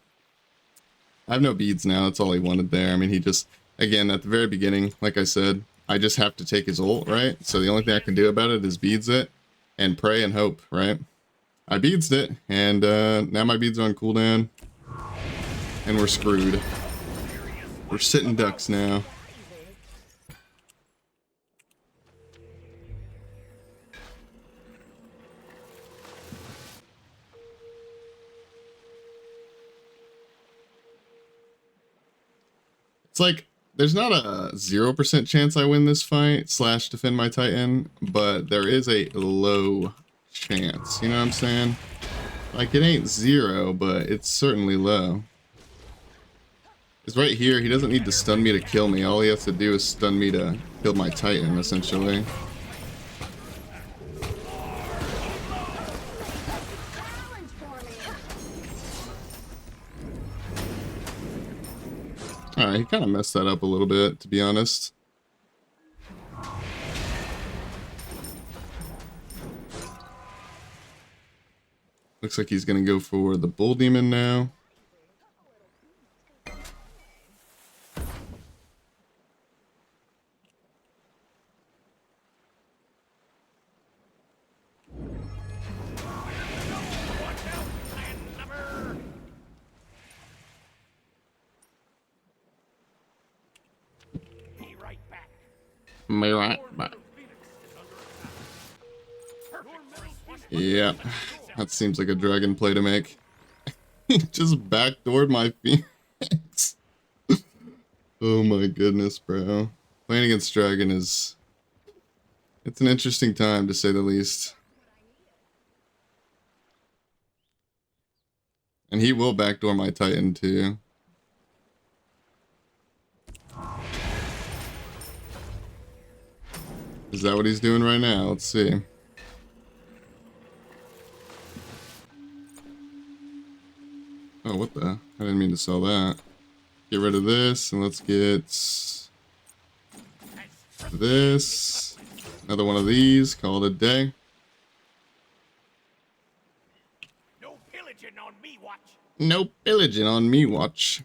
beads now. That's all he wanted there. I mean, he just, again, at the very beginning, like I said, I just have to take his ult, right? So the only thing I can do about it is beads it and pray and hope, right? I beads it, and now my beads are on cooldown. And we're screwed. We're sitting ducks now. It's like, there's not a 0% chance I win this fight / defend my Titan, but there is a low chance. You know what I'm saying? Like, it ain't 0, but it's certainly low. Because right here, he doesn't need to stun me to kill me. All he has to do is stun me to kill my Titan, essentially. Alright, he kind of messed that up a little bit, to be honest. Looks like he's going to go for the Bull Demon now. Be right back. Yeah, that seems like a Dragun play to make. He just backdoored my Phoenix. Oh my goodness, bro. Playing against Dragun is... it's an interesting time, to say the least. And he will backdoor my Titan, too. Is that what he's doing right now? Let's see. Oh, what the? I didn't mean to sell that. Get rid of this, and let's get this. Another one of these. Call it a day. No pillaging on me watch. No pillaging on me watch.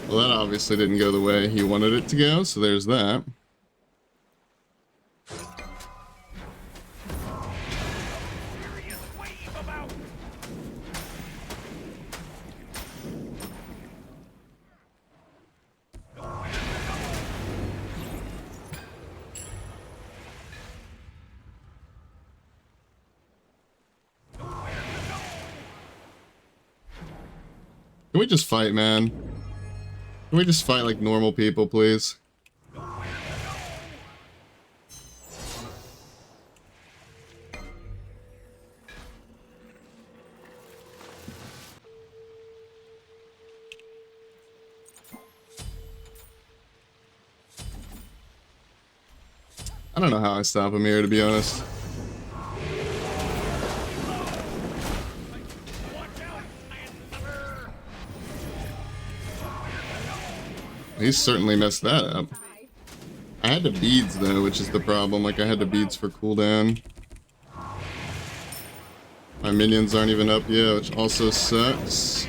Well, that obviously didn't go the way he wanted it to go, so there's that. Can we just fight, man? Can we just fight like normal people, please? I don't know how I stop him here, to be honest. He's certainly messed that up. I had the beads though, which is the problem. Like, I had the beads for cooldown. My minions aren't even up yet, which also sucks.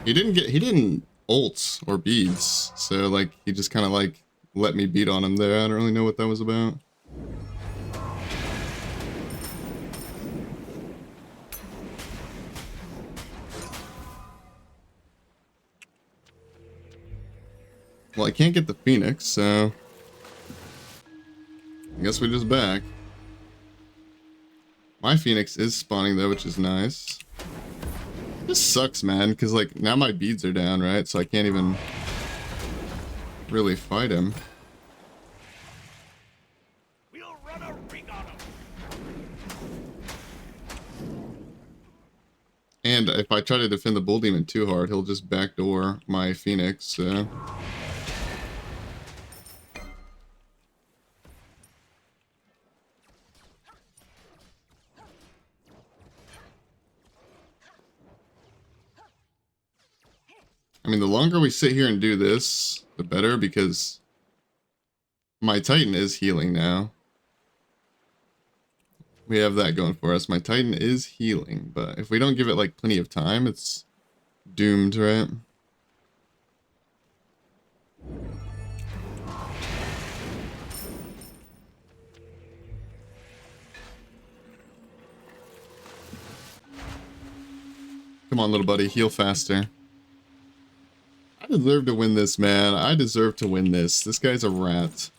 He didn't ult or beads, so like he just kind of like let me beat on him there. I don't really know what that was about. Well, I can't get the Phoenix, so I guess we're just back. My Phoenix is spawning though, which is nice. This sucks, man, because like now my beads are down, right? So I can't even really fight him. We'll run a ring on him. And if I try to defend the Bull Demon too hard, he'll just backdoor my Phoenix, so... I mean, the longer we sit here and do this, the better, because my Titan is healing now. we have that going for us. My Titan is healing, but if we don't give it like plenty of time, it's doomed, right? Come on, little buddy, heal faster. I deserve to win this, man. I deserve to win this. This guy's a rat.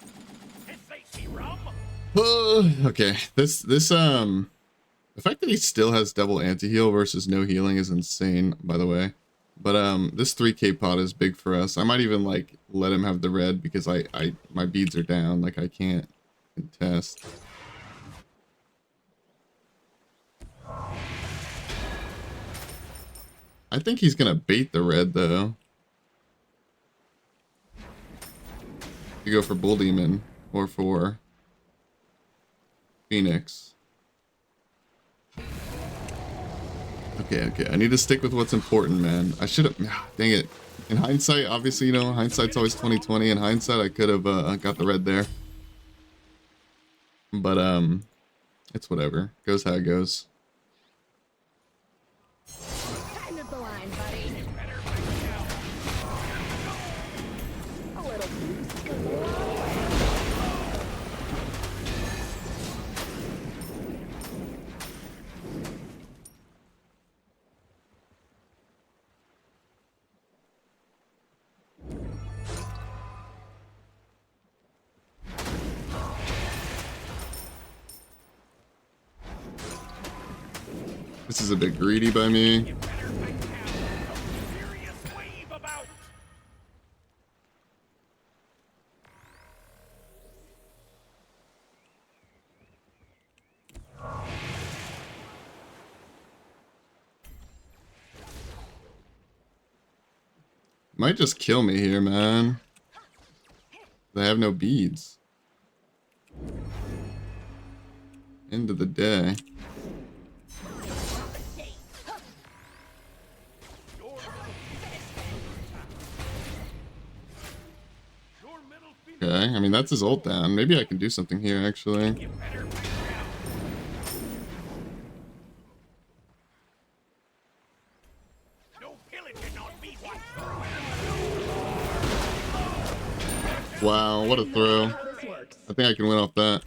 Okay, the fact that he still has double anti-heal versus no healing is insane, by the way. But this 3k pot is big for us. I might even like let him have the red because my beads are down, like I can't contest. I think he's gonna bait the red though. You go for Bull Demon or for Phoenix. Okay, I need to stick with what's important, man. I should have, dang it. In hindsight, obviously, you know, hindsight's always 20/20. In hindsight, I could have got the red there. But, it's whatever. Goes how it goes. Time is the line, buddy. A little boost goes a long way. This is a bit greedy by me. Might just kill me here, man. I have no beads. End of the day. Okay, I mean, that's his ult down. Maybe I can do something here, actually. Wow, what a throw. I think I can win off that.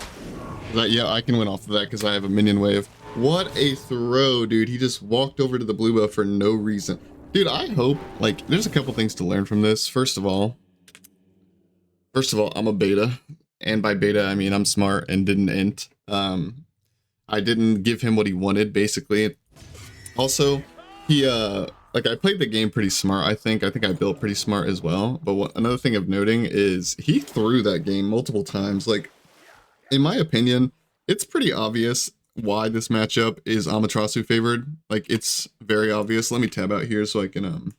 Yeah, I can win off of that because I have a minion wave. What a throw, dude. He just walked over to the blue buff for no reason. Dude, I hope, like, there's a couple things to learn from this. First of all, I'm a beta. And by beta, I mean I'm smart and didn't int. I didn't give him what he wanted, basically. Also, he, like, I played the game pretty smart, I think. I built pretty smart as well. But another thing of noting is he threw that game multiple times. Like, in my opinion, it's pretty obvious why this matchup is Amaterasu favored. Like, it's very obvious. Let me tab out here so I can,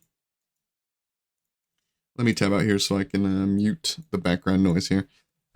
mute the background noise here.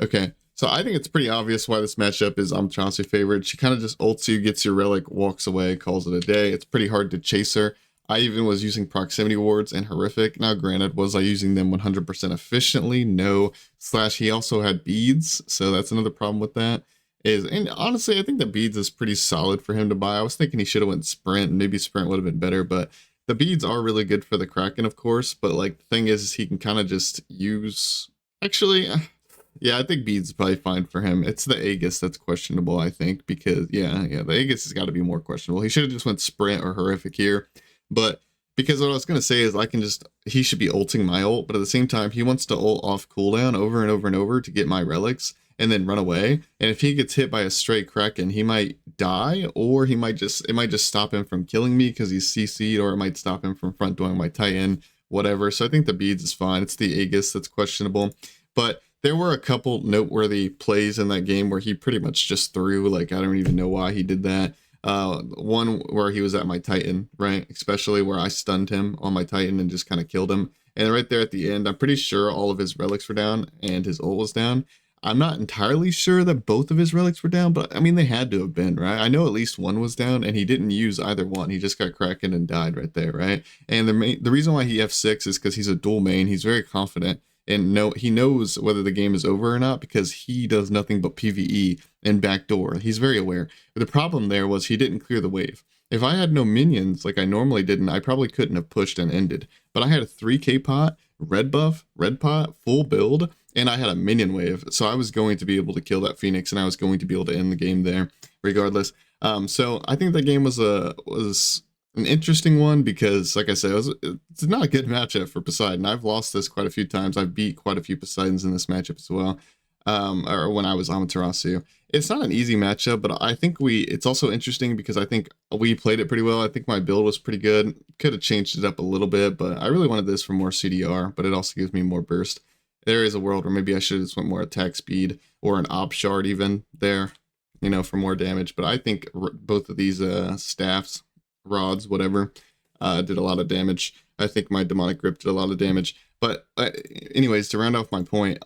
Okay, so I think it's pretty obvious why this matchup is Amaterasu favored. She kind of just ults you, gets your relic, walks away, calls it a day. It's pretty hard to chase her. I even was using proximity wards and horrific. Now, granted, was I using them 100% efficiently? No. / he also had beads, so that's another problem with that. And honestly, I think the beads is pretty solid for him to buy. I was thinking he should have went sprint, and maybe sprint would have been better, but the beads are really good for the Kraken, of course. But like the thing is he can kind of just use. Actually, yeah, I think beads is probably fine for him. It's the Aegis that's questionable, I think, because yeah, the Aegis has got to be more questionable. He should have just went sprint or horrific here. But because what I was going to say is he should be ulting my ult, but at the same time, he wants to ult off cooldown over and over and over to get my relics and then run away. And if he gets hit by a straight Kraken, he might die, or it might just stop him from killing me because he's CC'd, or it might stop him from front doing my Titan, whatever. So I think the beads is fine. It's the Aegis that's questionable. But there were a couple noteworthy plays in that game where he pretty much just threw, like, I don't even know why he did that. One where he was at my Titan, right? Especially where I stunned him on my Titan and just kind of killed him. And right there at the end, I'm pretty sure all of his relics were down and his ult was down. I'm not entirely sure that both of his relics were down, but I mean, they had to have been, right? I know at least one was down and he didn't use either one. He just got Kraken and died right there, right? And the reason why he F6 is because he's a dual main. He's very confident and he knows whether the game is over or not because he does nothing but PvE and backdoor. He's very aware. But the problem there was he didn't clear the wave. If I had no minions like I normally didn't, I probably couldn't have pushed and ended. But I had a 3k pot, red buff, red pot, full build, and I had a minion wave. So I was going to be able to kill that Phoenix, and I was going to be able to end the game there regardless. So I think that game was an interesting one because, like I said, it's not a good matchup for Poseidon. I've lost this quite a few times. I've beat quite a few Poseidons in this matchup as well, or when I was Amaterasu. It's not an easy matchup, but I think it's also interesting because I think we played it pretty well. I think my build was pretty good. Could have changed it up a little bit, but I really wanted this for more CDR, but it also gives me more burst. There is a world where maybe I should have just went more attack speed or an op shard even there, you know, for more damage. But I think both of these staffs, rods, whatever, did a lot of damage. I think my demonic grip did a lot of damage. But anyways, to round off my point,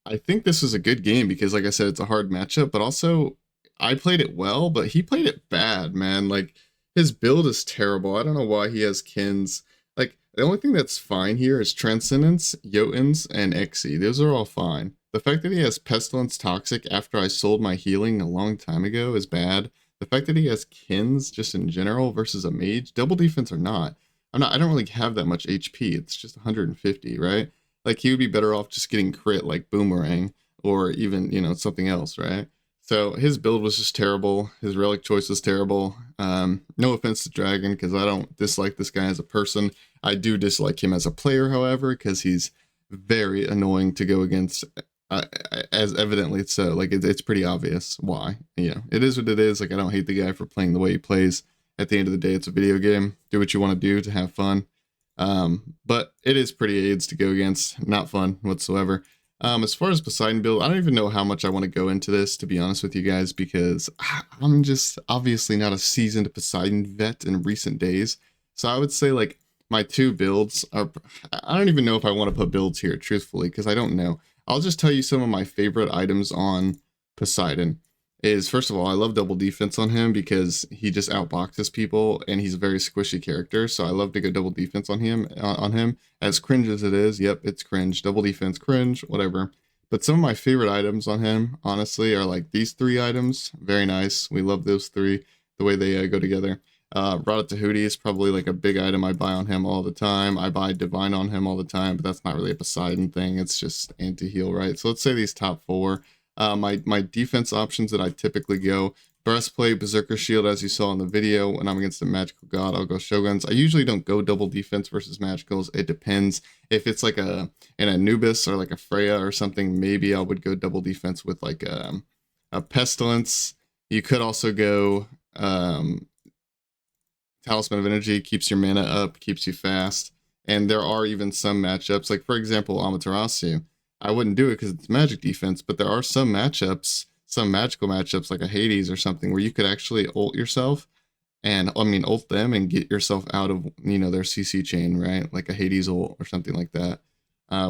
I think this is a good game because, like I said, it's a hard matchup, but also I played it well, but he played it bad, man. Like, his build is terrible. I don't know why he has Kins. Like, the only thing that's fine here is Transcendence, Jotuns, and Xe. Those are all fine. The fact that he has Pestilence Toxic after I sold my healing a long time ago is bad. The fact that he has Kins just in general versus a mage, double defense or not, I don't really have that much HP. It's just 150, right? Like, he would be better off just getting crit like Boomerang or even, you know, something else, right? So his build was just terrible. His relic choice was terrible. No offense to Dragun, because I don't dislike this guy as a person. I do dislike him as a player, however, because he's very annoying to go against, as evidently so. Like, it's pretty obvious why. You know, it is what it is. Like, I don't hate the guy for playing the way he plays. At the end of the day, it's a video game. Do what you want to do to have fun. But it is pretty AIDS to go against. Not fun whatsoever. As far as Poseidon build, I don't even know how much I want to go into this, to be honest with you guys, because I'm just obviously not a seasoned Poseidon vet in recent days. So I would say, like, my two builds are, I don't even know if I want to put builds here, truthfully, because I don't know. I'll just tell you some of my favorite items on Poseidon. Is, first of all, I love double defense on him because he just outboxes people and he's a very squishy character. So I love to go double defense on him. As cringe as it is, yep, it's cringe. Double defense, cringe, whatever. But some of my favorite items on him, honestly, are like these three items. Very nice. We love those three, the way they go together. Rada Tahuti is probably like a big item I buy on him all the time. I buy Divine on him all the time, but that's not really a Poseidon thing. It's just anti-heal, right? So let's say these top four. My defense options that I typically go: Breastplate, Berserker Shield, as you saw in the video. When I'm against a magical god, I'll go Shoguns. I usually don't go double defense versus magicals. It depends. If it's like an Anubis or like a Freya or something, maybe I would go double defense with like a Pestilence. You could also go Talisman of Energy, keeps your mana up, keeps you fast. And there are even some matchups, like for example, Amaterasu. I wouldn't do it because it's magic defense, but there are some matchups, some magical matchups like a Hades or something where you could actually ult yourself and, I mean, ult them and get yourself out of, you know, their CC chain, right? Like a Hades ult or something like that,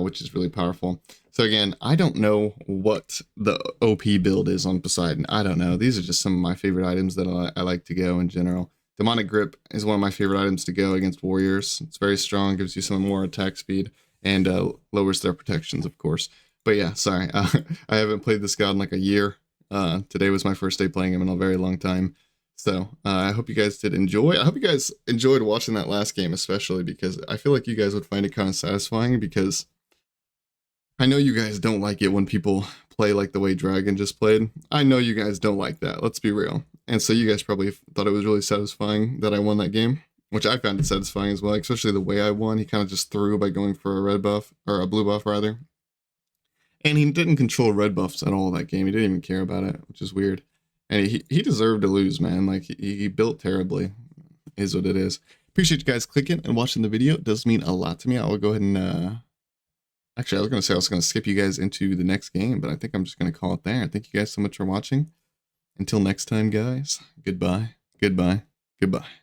which is really powerful. So again, I don't know what the OP build is on Poseidon. I don't know. These are just some of my favorite items that I like to go in general. Demonic Grip is one of my favorite items to go against warriors. It's very strong, gives you some more attack speed, and lowers their protections, of course. But yeah, sorry. I haven't played this god in like a year. Today was my first day playing him in a very long time. So I hope you guys did enjoy. I hope you guys enjoyed watching that last game, especially because I feel like you guys would find it kind of satisfying, because I know you guys don't like it when people play like the way Dragun just played. I know you guys don't like that. Let's be real. And so you guys probably thought it was really satisfying that I won that game, which I found it satisfying as well, especially the way I won. He kind of just threw by going for a red buff, or a blue buff rather. And he didn't control red buffs at all that game. He didn't even care about it, which is weird. And he deserved to lose, man. Like, he built terribly, is what it is. Appreciate you guys clicking and watching the video. It does mean a lot to me. I will go ahead and, actually, I was going to say I was going to skip you guys into the next game, but I think I'm just going to call it there. Thank you guys so much for watching. Until next time, guys, goodbye, goodbye, goodbye.